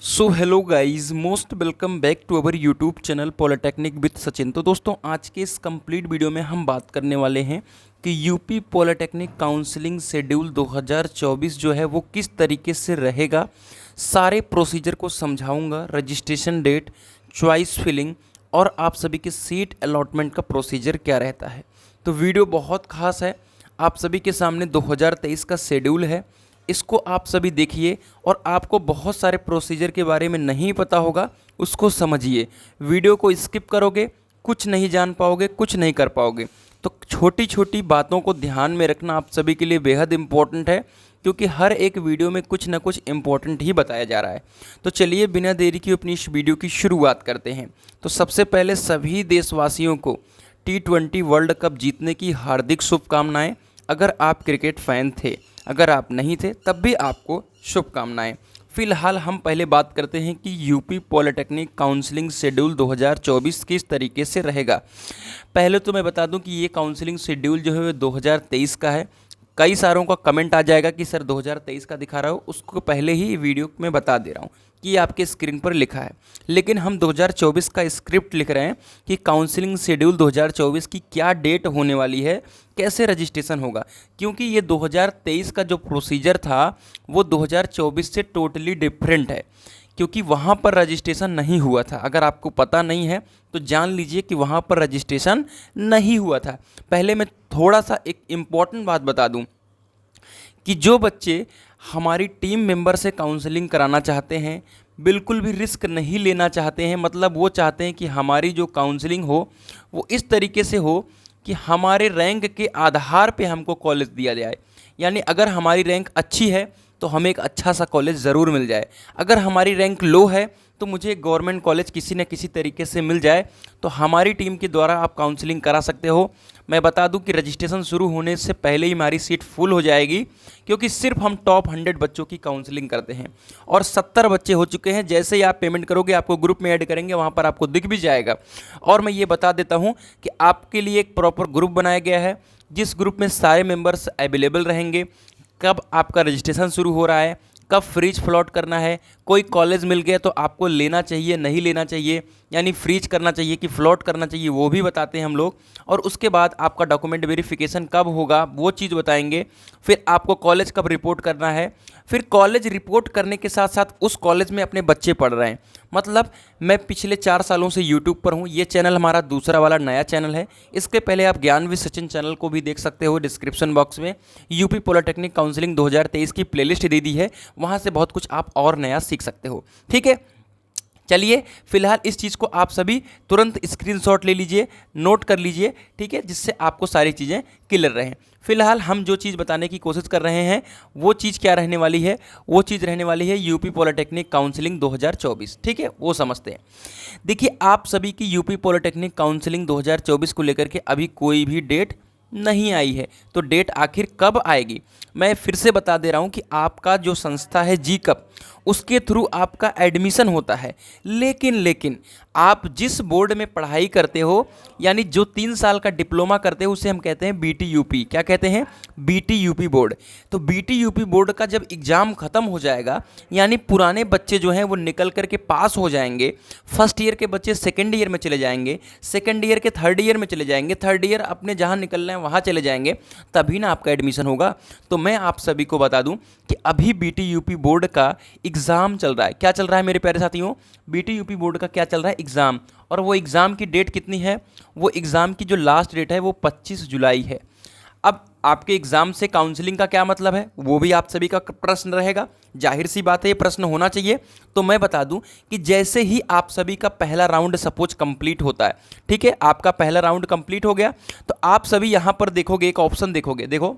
So hello guys, most welcome back to our YouTube channel polytechnic with Sachin. तो दोस्तों, आज के इस कंप्लीट वीडियो में हम बात करने वाले हैं कि यूपी पॉलिटेक्निक काउंसलिंग शेड्यूल 2024 जो है वो किस तरीके से रहेगा। सारे प्रोसीजर को समझाऊंगा, रजिस्ट्रेशन डेट, चॉइस फिलिंग और आप सभी के सीट अलॉटमेंट का प्रोसीजर क्या रहता है। तो वीडियो बहुत खास है। आप सभी के सामने 2023 का शेड्यूल है, इसको आप सभी देखिए और आपको बहुत सारे प्रोसीजर के बारे में नहीं पता होगा, उसको समझिए। वीडियो को स्किप करोगे, कुछ नहीं जान पाओगे, कुछ नहीं कर पाओगे। तो छोटी छोटी बातों को ध्यान में रखना आप सभी के लिए बेहद इम्पोर्टेंट है, क्योंकि हर एक वीडियो में कुछ ना कुछ इम्पोर्टेंट ही बताया जा रहा है। तो चलिए बिना देरी की अपनी इस वीडियो की शुरुआत करते हैं। तो सबसे पहले सभी देशवासियों को T20 वर्ल्ड कप जीतने की हार्दिक शुभकामनाएं। अगर आप क्रिकेट फ़ैन थे, अगर आप नहीं थे तब भी आपको शुभकामनाएं। फिलहाल हम पहले बात करते हैं कि यूपी पॉलिटेक्निक काउंसलिंग शेड्यूल 2024 किस तरीके से रहेगा। पहले तो मैं बता दूं कि ये काउंसलिंग शेड्यूल जो है वो 2023 का है। कई सारों का कमेंट आ जाएगा कि सर 2023 का दिखा रहा हो, उसको पहले ही वीडियो में बता दे रहा हूँ कि आपके स्क्रीन पर लिखा है। लेकिन हम 2024 का स्क्रिप्ट लिख रहे हैं कि काउंसलिंग शेड्यूल 2024 की क्या डेट होने वाली है, कैसे रजिस्ट्रेशन होगा। क्योंकि ये 2023 का जो प्रोसीजर था वो 2024 से टोटली डिफरेंट है, क्योंकि वहाँ पर रजिस्ट्रेशन नहीं हुआ था। अगर आपको पता नहीं है तो जान लीजिए कि वहाँ पर रजिस्ट्रेशन नहीं हुआ था। पहले मैं थोड़ा सा एक इम्पॉर्टेंट बात बता दूँ कि जो बच्चे हमारी टीम मेंबर से काउंसलिंग कराना चाहते हैं, बिल्कुल भी रिस्क नहीं लेना चाहते हैं, मतलब वो चाहते हैं कि हमारी जो काउंसलिंग हो वो इस तरीके से हो कि हमारे रैंक के आधार पे हमको कॉलेज दिया जाए। यानी अगर हमारी रैंक अच्छी है तो हमें एक अच्छा सा कॉलेज ज़रूर मिल जाए, अगर हमारी रैंक लो है तो मुझे एक गवर्नमेंट कॉलेज किसी न किसी तरीके से मिल जाए। तो हमारी टीम के द्वारा आप काउंसलिंग करा सकते हो। मैं बता दूं कि रजिस्ट्रेशन शुरू होने से पहले ही हमारी सीट फुल हो जाएगी, क्योंकि सिर्फ हम टॉप 100 बच्चों की काउंसलिंग करते हैं और 70 बच्चे हो चुके हैं। जैसे ही आप पेमेंट करोगे आपको ग्रुप में ऐड करेंगे, वहाँ पर आपको दिख भी जाएगा। और मैं ये बता देता हूँ कि आपके लिए एक प्रॉपर ग्रुप बनाया गया है, जिस ग्रुप में सारे मेंबर्स अवेलेबल रहेंगे। कब आपका रजिस्ट्रेशन शुरू हो रहा है, कब फ्रीज फ्लॉट करना है, कोई कॉलेज मिल गया तो आपको लेना चाहिए नहीं लेना चाहिए, यानी फ्रीज करना चाहिए कि फ्लॉट करना चाहिए, वो भी बताते हैं हम लोग। और उसके बाद आपका डॉक्यूमेंट वेरिफिकेशन कब होगा वो चीज़ बताएंगे। फिर आपको कॉलेज कब रिपोर्ट करना है, फिर कॉलेज रिपोर्ट करने के साथ साथ उस कॉलेज में अपने बच्चे पढ़ रहे हैं। मतलब मैं पिछले 4 सालों से यूट्यूब पर हूँ। ये चैनल हमारा दूसरा वाला नया चैनल है। इसके पहले आप ज्ञान विद सचिन चैनल को भी देख सकते हो। डिस्क्रिप्शन बॉक्स में यूपी पॉलिटेक्निक काउंसलिंग 2023 की प्लेलिस्ट दे दी है, वहाँ से बहुत कुछ आप और नया सीख सकते हो। ठीक है, चलिए फिलहाल इस चीज़ को आप सभी तुरंत स्क्रीनशॉट ले लीजिए, नोट कर लीजिए, ठीक है, जिससे आपको सारी चीज़ें क्लियर रहें। फिलहाल हम जो चीज़ बताने की कोशिश कर रहे हैं वो चीज़ क्या रहने वाली है, वो चीज़ रहने वाली है यूपी पॉलिटेक्निक काउंसलिंग 2024। ठीक है, वो समझते हैं। देखिए, आप सभी की यूपी पॉलिटेक्निक काउंसलिंग 2024 को लेकर के अभी कोई भी डेट नहीं आई है। तो डेट आखिर कब आएगी, मैं फिर से बता दे रहा हूँ कि आपका जो संस्था है जी कप, उसके थ्रू आपका एडमिशन होता है। लेकिन आप जिस बोर्ड में पढ़ाई करते हो, यानी जो 3 साल का डिप्लोमा करते हो, उसे हम कहते हैं BTUP। क्या कहते हैं? BTUP board. तो BTUP बोर्ड का जब एग्ज़ाम ख़त्म हो जाएगा, यानी पुराने बच्चे जो हैं वो निकल करके पास हो जाएंगे, फर्स्ट ईयर के बच्चे सेकेंड ईयर में चले जाएंगे, सेकेंड ईयर के थर्ड ईयर में चले जाएंगे, थर्ड ईयर अपने जहाँ निकलना है वहाँ चले जाएंगे, तभी ना आपका एडमिशन होगा। तो मैं आप सभी को बता दूं कि अभी BTUP बोर्ड का एग्ज़ाम चल रहा है। क्या चल रहा है मेरे प्यारे साथियों? BTUP बोर्ड का क्या चल रहा है? एग्ज़ाम। और वो एग्ज़ाम की डेट कितनी है? वो एग्ज़ाम की जो लास्ट डेट है वो 25 जुलाई है। अब आपके एग्ज़ाम से काउंसलिंग का क्या मतलब है, वो भी आप सभी का प्रश्न रहेगा। जाहिर सी बात है, ये प्रश्न होना चाहिए। तो मैं बता दूं कि जैसे ही आप सभी का पहला राउंड सपोज कंप्लीट होता है, ठीक है, आपका पहला राउंड कंप्लीट हो गया, तो आप सभी यहाँ पर देखोगे, एक ऑप्शन देखोगे, देखो,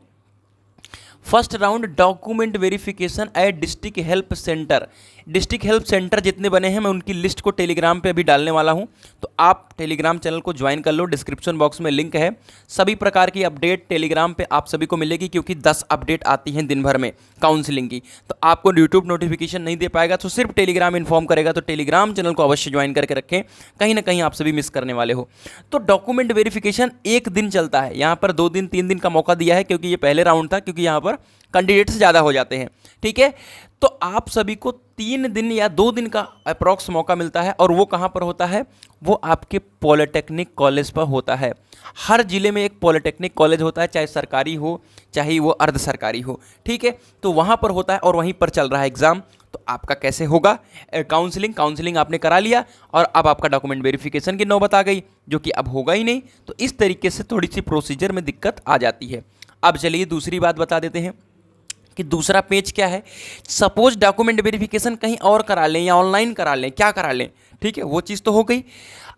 first round document verification at district help centre. District help centre जितने बने हैं मैं उनकी लिस्ट को टेलीग्राम पे अभी डालने वाला हूं, तो आप टेलीग्राम चैनल को ज्वाइन कर लो। डिस्क्रिप्शन बॉक्स में लिंक है। सभी प्रकार की अपडेट टेलीग्राम पे आप सभी को मिलेगी, क्योंकि 10 अपडेट आती हैं दिन भर में काउंसलिंग की। तो आपको यूट्यूब नोटिफिकेशन नहीं दे पाएगा, तो सिर्फ टेलीग्राम इन्फॉर्म करेगा। तो टेलीग्राम चैनल को अवश्य ज्वाइन करके रखें, कहीं ना कहीं आप सभी मिस करने वाले हो। तो डॉक्यूमेंट वेरिफिकेशन 1 दिन चलता है, यहाँ पर 2 दिन 3 दिन का मौका दिया है, क्योंकि ये पहले राउंड था, क्योंकि यहाँ पर कैंडिडेट्स ज़्यादा हो जाते हैं। ठीक है, तो आप सभी को 3 दिन या 2 दिन का अप्रॉक्स मौका मिलता है, और वो कहाँ पर होता है, वो आपके पॉलिटेक्निक कॉलेज पर होता है। हर जिले में एक पॉलिटेक्निक कॉलेज होता है, चाहे सरकारी हो चाहे वो अर्ध सरकारी हो, ठीक है। तो वहाँ पर होता है और वहीं पर चल रहा है एग्ज़ाम। तो आपका कैसे होगा काउंसलिंग आपने करा लिया, और अब आपका डॉक्यूमेंट वेरिफिकेशन की नौबत आ गई, जो कि अब होगा ही नहीं। तो इस तरीके से थोड़ी सी प्रोसीजर में दिक्कत आ जाती है। अब चलिए दूसरी बात बता देते हैं कि दूसरा पेज क्या है। सपोज डॉक्यूमेंट वेरिफिकेशन कहीं और करा लें या ऑनलाइन करा लें, क्या करा लें, ठीक है, वो चीज़ तो हो गई।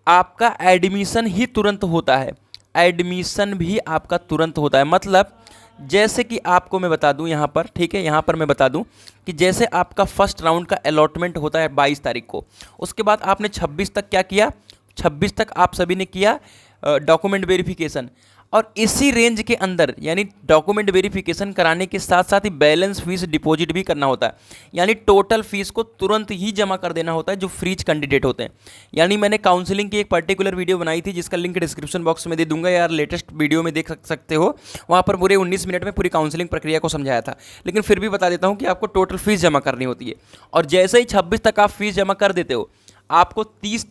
आपका एडमिशन ही तुरंत होता है, एडमिशन भी आपका तुरंत होता है। मतलब जैसे कि आपको मैं बता दूं यहाँ पर, ठीक है, यहाँ पर मैं बता दूं कि जैसे आपका फर्स्ट राउंड का अलॉटमेंट होता है 22 तारीख को, उसके बाद आपने 26 तक क्या किया, 26 तक आप सभी ने किया डॉक्यूमेंट वेरिफिकेशन, और इसी रेंज के अंदर यानी डॉक्यूमेंट वेरिफिकेशन कराने के साथ साथ ही बैलेंस फीस डिपॉजिट भी करना होता है। यानी टोटल फीस को तुरंत ही जमा कर देना होता है जो फ्रीज कैंडिडेट होते हैं। यानी मैंने काउंसलिंग की एक पर्टिकुलर वीडियो बनाई थी, जिसका लिंक डिस्क्रिप्शन बॉक्स में दे दूंगा, यार लेटेस्ट वीडियो में देख सकते हो। वहाँ पर पूरे 19 मिनट में पूरी काउंसलिंग प्रक्रिया को समझाया था, लेकिन फिर भी बता देता हूँ कि आपको टोटल फीस जमा करनी होती है। और जैसे ही 26 तक आप फीस जमा कर देते हो, आपको 30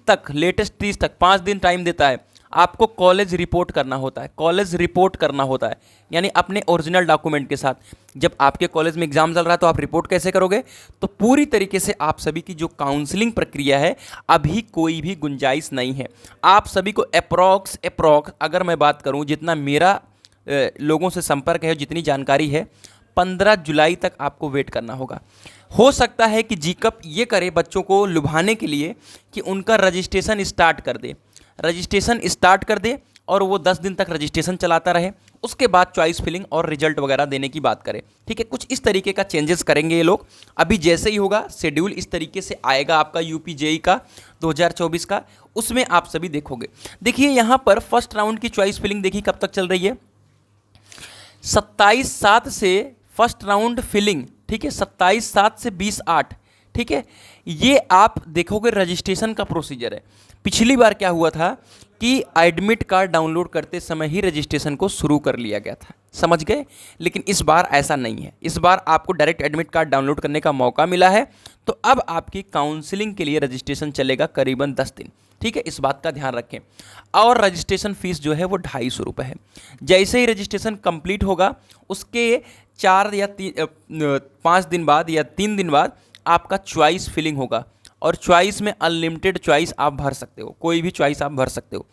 तक लेटेस्ट 30 तक 5 दिन टाइम देता है, आपको कॉलेज रिपोर्ट करना होता है। कॉलेज रिपोर्ट करना होता है यानी अपने ओरिजिनल डॉक्यूमेंट के साथ। जब आपके कॉलेज में एग्जाम चल रहा है तो आप रिपोर्ट कैसे करोगे। तो पूरी तरीके से आप सभी की जो काउंसलिंग प्रक्रिया है, अभी कोई भी गुंजाइश नहीं है। आप सभी को अप्रॉक्स अगर मैं बात करूं, जितना मेरा लोगों से संपर्क है, जितनी जानकारी है, 15 जुलाई तक आपको वेट करना होगा। हो सकता है कि जीकप ये करे बच्चों को लुभाने के लिए कि उनका रजिस्ट्रेशन स्टार्ट कर दे और वो 10 दिन तक रजिस्ट्रेशन चलाता रहे, उसके बाद चॉइस फिलिंग और रिजल्ट वगैरह देने की बात करें, ठीक है। कुछ इस तरीके का चेंजेस करेंगे ये लोग। अभी जैसे ही होगा शेड्यूल इस तरीके से आएगा आपका यूपी जेई का 2024 का, उसमें आप सभी देखोगे। देखिए यहाँ पर फर्स्ट राउंड की चॉइस फिलिंग देखिए कब तक चल रही है, 27/7 से फर्स्ट राउंड फिलिंग, ठीक है, 27/7 से 20/8, ठीक है। ये आप देखोगे रजिस्ट्रेशन का प्रोसीजर है। पिछली बार क्या हुआ था कि एडमिट कार्ड डाउनलोड करते समय ही रजिस्ट्रेशन को शुरू कर लिया गया था, समझ गए। लेकिन इस बार ऐसा नहीं है, इस बार आपको डायरेक्ट एडमिट कार्ड डाउनलोड करने का मौका मिला है। तो अब आपकी काउंसलिंग के लिए रजिस्ट्रेशन चलेगा करीबन 10 दिन, ठीक है, इस बात का ध्यान रखें। और रजिस्ट्रेशन फीस जो है वो 250 रुपये है। जैसे ही रजिस्ट्रेशन कंप्लीट होगा, उसके 4 या 5 दिन बाद या 3 दिन बाद आपका चॉइस फिलिंग होगा, और चॉइस में अनलिमिटेड चॉइस आप भर सकते हो, कोई भी चॉइस आप भर सकते हो।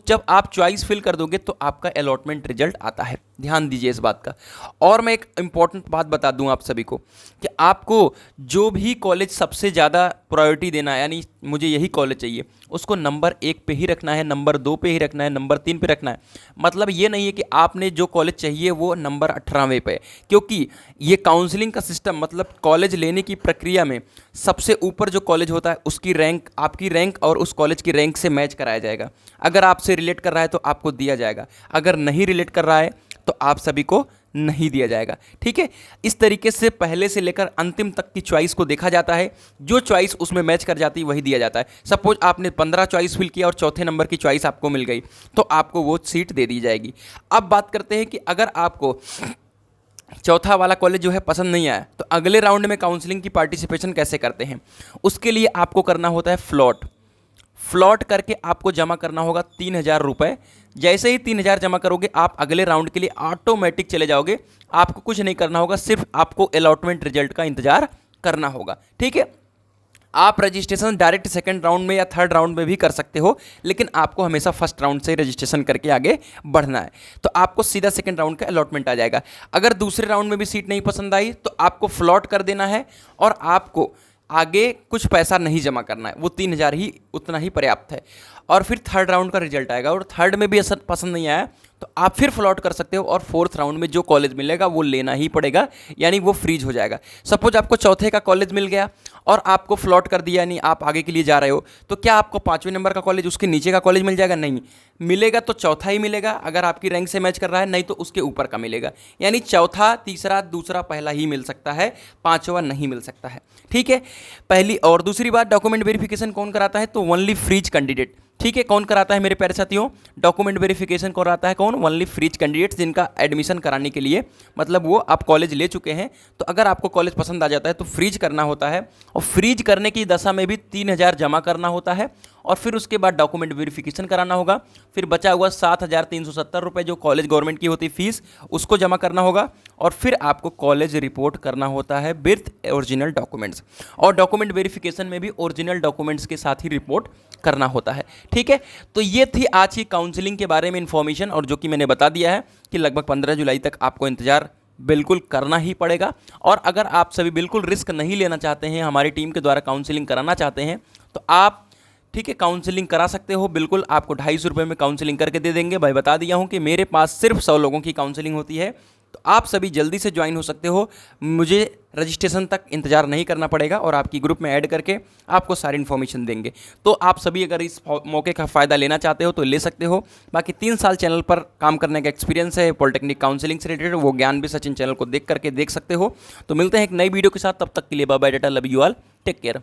जब आप चॉइस फिल कर दोगे तो आपका अलॉटमेंट रिजल्ट आता है, ध्यान दीजिए इस बात का। और मैं एक इम्पॉर्टेंट बात बता दूं आप सभी को कि आपको जो भी कॉलेज सबसे ज़्यादा प्रायोरिटी देना है, यानी मुझे यही कॉलेज चाहिए, उसको नंबर 1 पे ही रखना है, नंबर 2 पे ही रखना है, नंबर 3 पे रखना है। मतलब ये नहीं है कि आपने जो कॉलेज चाहिए वो नंबर 18वें पे है, क्योंकि ये काउंसलिंग का सिस्टम, मतलब कॉलेज लेने की प्रक्रिया में सबसे ऊपर जो कॉलेज होता है उसकी रैंक, आपकी रैंक और उस कॉलेज की रैंक से मैच कराया जाएगा। अगर आपसे रिलेट कर रहा है तो आपको दिया जाएगा, अगर नहीं रिलेट कर रहा है तो आप सभी को नहीं दिया जाएगा, ठीक है। इस तरीके से पहले से लेकर अंतिम तक की चॉइस को देखा जाता है, जो चॉइस उसमें मैच कर जाती है वही दिया जाता है। सपोज आपने 15 चॉइस फिल किया और चौथे नंबर की चॉइस आपको मिल गई, तो आपको वो सीट दे दी जाएगी। अब बात करते हैं कि अगर आपको चौथा वाला कॉलेज जो है पसंद नहीं आया, तो अगले राउंड में काउंसलिंग की पार्टिसिपेशन कैसे करते हैं। उसके लिए आपको करना होता है फ्लॉट करके आपको जमा करना होगा 3000 रुपये। जैसे ही 3000 जमा करोगे, आप अगले राउंड के लिए ऑटोमेटिक चले जाओगे। आपको कुछ नहीं करना होगा, सिर्फ आपको अलॉटमेंट रिजल्ट का इंतजार करना होगा, ठीक है। आप रजिस्ट्रेशन डायरेक्ट सेकंड राउंड में या थर्ड राउंड में भी कर सकते हो, लेकिन आपको हमेशा फर्स्ट राउंड से रजिस्ट्रेशन करके आगे बढ़ना है। तो आपको सीधा सेकंड राउंड का अलॉटमेंट आ जाएगा। अगर दूसरे राउंड में भी सीट नहीं पसंद आई तो आपको फ्लॉट कर देना है, और आपको आगे कुछ पैसा नहीं जमा करना है, वो 3000 ही उतना ही पर्याप्त है। और फिर थर्ड राउंड का रिजल्ट आएगा, और थर्ड में भी असर पसंद नहीं आया तो आप फिर फ्लॉट कर सकते हो, और फोर्थ राउंड में जो कॉलेज मिलेगा वो लेना ही पड़ेगा, यानी वो फ्रीज हो जाएगा। सपोज आपको चौथे का कॉलेज मिल गया और आपको फ्लॉट कर दिया, यानी आप आगे के लिए जा रहे हो, तो क्या आपको 5वें नंबर का कॉलेज उसके नीचे का कॉलेज मिल जाएगा? नहीं मिलेगा, तो चौथा ही मिलेगा अगर आपकी रैंक से मैच कर रहा है, नहीं तो उसके ऊपर का मिलेगा। यानी चौथा, तीसरा, दूसरा, पहला ही मिल सकता है, 5वां नहीं मिल सकता है, ठीक है। पहली और दूसरी बात, डॉक्यूमेंट वेरिफिकेशन कौन कराता है? तो ओनली फ्रीज कैंडिडेट, ठीक है, कौन कराता है मेरे प्यारे साथियों? डॉक्यूमेंट वेरिफिकेशन कराता है कौन? ओनली फ्रीज कैंडिडेट्स, जिनका एडमिशन कराने के लिए मतलब वो आप कॉलेज ले चुके हैं, तो अगर आपको कॉलेज पसंद आ जाता है तो फ्रीज करना होता है, और फ्रीज करने की दशा में भी 3,000 जमा करना होता है, और फिर उसके बाद डॉक्यूमेंट वेरिफिकेशन कराना होगा। फिर बचा हुआ 7,370 रुपये जो कॉलेज गवर्नमेंट की होती फीस, उसको जमा करना होगा, और फिर आपको कॉलेज रिपोर्ट करना होता है विथ ओरिजिनल डॉक्यूमेंट्स, और डॉक्यूमेंट वेरिफिकेशन में भी ओरिजिनल डॉक्यूमेंट्स के साथ ही रिपोर्ट करना होता है। ठीक है, तो ये थी आज की काउंसलिंग के बारे में इन्फॉर्मेशन, और जो कि मैंने बता दिया है कि लगभग 15 जुलाई तक आपको इंतजार बिल्कुल करना ही पड़ेगा। और अगर आप सभी बिल्कुल रिस्क नहीं लेना चाहते हैं, हमारी टीम के द्वारा काउंसलिंग कराना चाहते हैं, तो आप ठीक है काउंसलिंग करा सकते हो। बिल्कुल आपको 250 रुपये में काउंसलिंग करके दे देंगे। भाई बता दिया हूँ कि मेरे पास सिर्फ 100 लोगों की काउंसलिंग होती है, तो आप सभी जल्दी से ज्वाइन हो सकते हो। मुझे रजिस्ट्रेशन तक इंतजार नहीं करना पड़ेगा, और आपकी ग्रुप में ऐड करके आपको सारी इन्फॉर्मेशन देंगे। तो आप सभी अगर इस मौके का फ़ायदा लेना चाहते हो तो ले सकते हो। बाकी 3 साल चैनल पर काम करने का एक्सपीरियंस है पॉलिटेक्निक काउंसलिंग से रिलेटेड, वो ज्ञान भी सचिन चैनल को देख करके देख सकते हो। तो मिलते हैं एक नई वीडियो के साथ, तब तक के लिए bye bye, tata, love you all, take care.